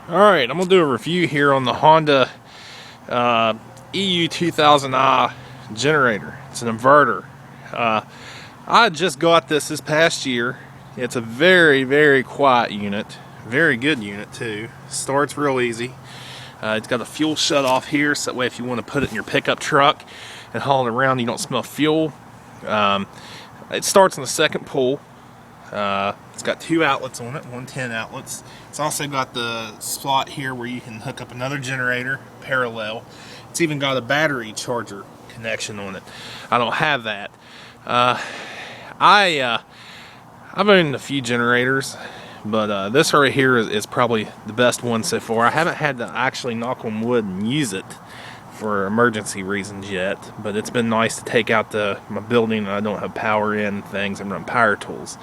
Alright, I'm going to do a review here on the Honda EU2000i generator. It's an inverter. I just got this past year. It's a very quiet unit. Very good unit too. Starts real easy. It's got a fuel shut off here, so that way if you want to put it in your pickup truck and haul it around, you don't smell fuel. It starts on the second pull. It's got 2 outlets on it, 110 outlets. It's also got the slot here where you can hook up another generator parallel. It's even got a battery charger connection on it. I don't have that. I've owned a few generators, but this right here is probably the best one so far. I haven't had to actually knock on wood and use it for emergency reasons yet, but it's been nice to take out my building and I don't have power in things and run power tools.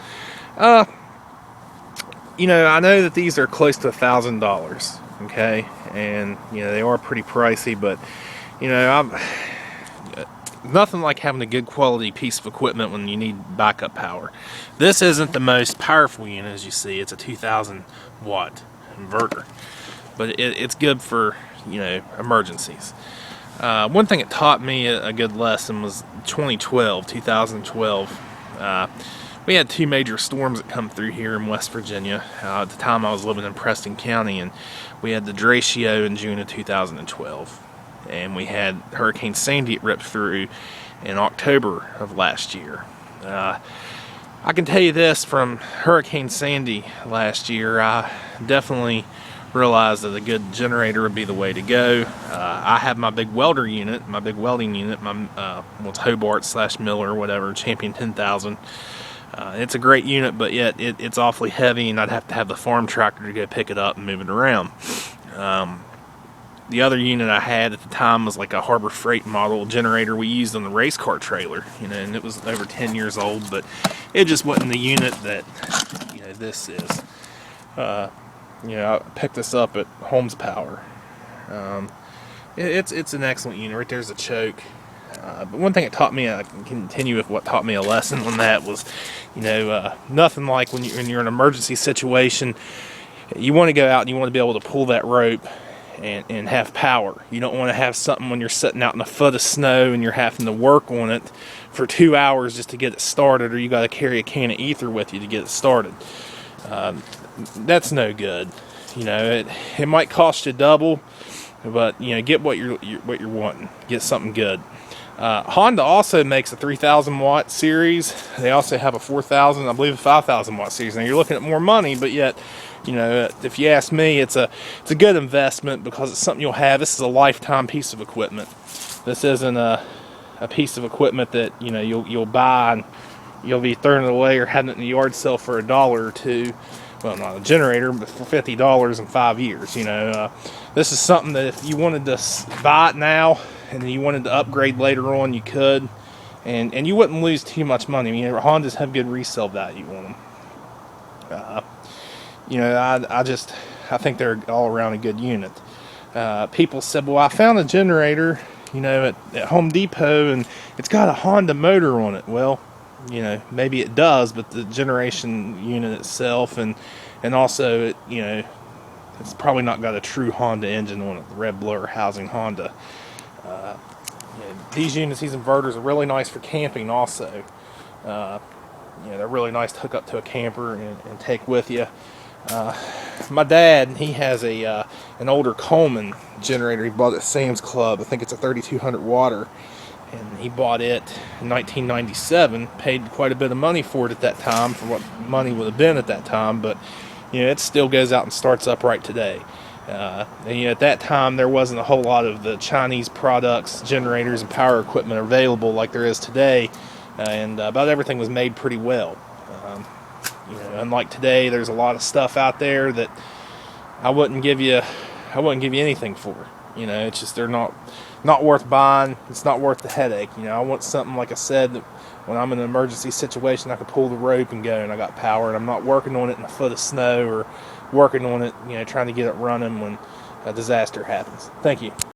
You know, I know that these are close to $1,000, okay, and you know they are pretty pricey, but you know, nothing like having a good quality piece of equipment when you need backup power. This isn't the most powerful unit, as you see. It's a 2,000 watt inverter, but it's good for, you know, emergencies. One thing it taught me a good lesson was 2012. We had 2 major storms that come through here in West Virginia. At the time I was living in Preston County, and we had the derecho in June of 2012. And we had Hurricane Sandy ripped through in October of last year. I can tell you this, from Hurricane Sandy last year, I definitely realized that a good generator would be the way to go. I have my big welding unit, my it's Hobart / Miller, whatever, Champion 10,000. It's a great unit, but yet it's awfully heavy, and I'd have to have the farm tractor to go pick it up and move it around. The other unit I had at the time was like a Harbor Freight model generator we used on the race car trailer, you know, and it was over 10 years old, but it just wasn't the unit that, you know, this is. You know, I picked this up at Holmes Power. It's an excellent unit. Right there's a choke. But one thing it taught me, I can continue with what taught me a lesson on that, was, you know, nothing like when you're in an emergency situation, you want to go out and you want to be able to pull that rope and have power. You don't want to have something when you're sitting out in a foot of snow and you're having to work on it for 2 hours just to get it started, or you got to carry a can of ether with you to get it started. That's no good. You know, it might cost you double, but you know, get what you're wanting. Get something good. Honda also makes a 3,000 watt series. They also have a 4,000, I believe a 5,000 watt series. Now you're looking at more money, but yet, you know, if you ask me, it's a good investment because it's something you'll have. This is a lifetime piece of equipment. This isn't a piece of equipment that, you know, you'll buy and you'll be throwing it away or having it in the yard sale for $1 or $2. Well, not a generator, but for $50 in 5 years. You know, this is something that if you wanted to buy it now and then you wanted to upgrade later on, you could, and you wouldn't lose too much money. I mean, Hondas have good resale value on them. You know, I think they're all around a good unit. People said, well, I found a generator, you know, at Home Depot, and it's got a Honda motor on it. Well, you know, maybe it does, but the generation unit itself, and also it, you know, it's probably not got a true Honda engine on it, the red blower housing Honda. You know, these units, these inverters are really nice for camping also. You know, they're really nice to hook up to a camper and take with you. My dad, he has an older Coleman generator he bought at Sam's Club. I think it's a 3,200 watter, and he bought it in 1997. Paid quite a bit of money for it at that time, for what money would have been at that time, but you know, it still goes out and starts upright today. And you know, at that time there wasn't a whole lot of the Chinese products, generators and power equipment available like there is today, and about everything was made pretty well. You know, unlike today, there's a lot of stuff out there that I wouldn't give you anything for. You know, it's just they're not worth buying. It's not worth the headache. You know, I want something, like I said, that when I'm in an emergency situation, I can pull the rope and go, and I got power, and I'm not working on it in a foot of snow or working on it, you know, trying to get it running when a disaster happens. Thank you.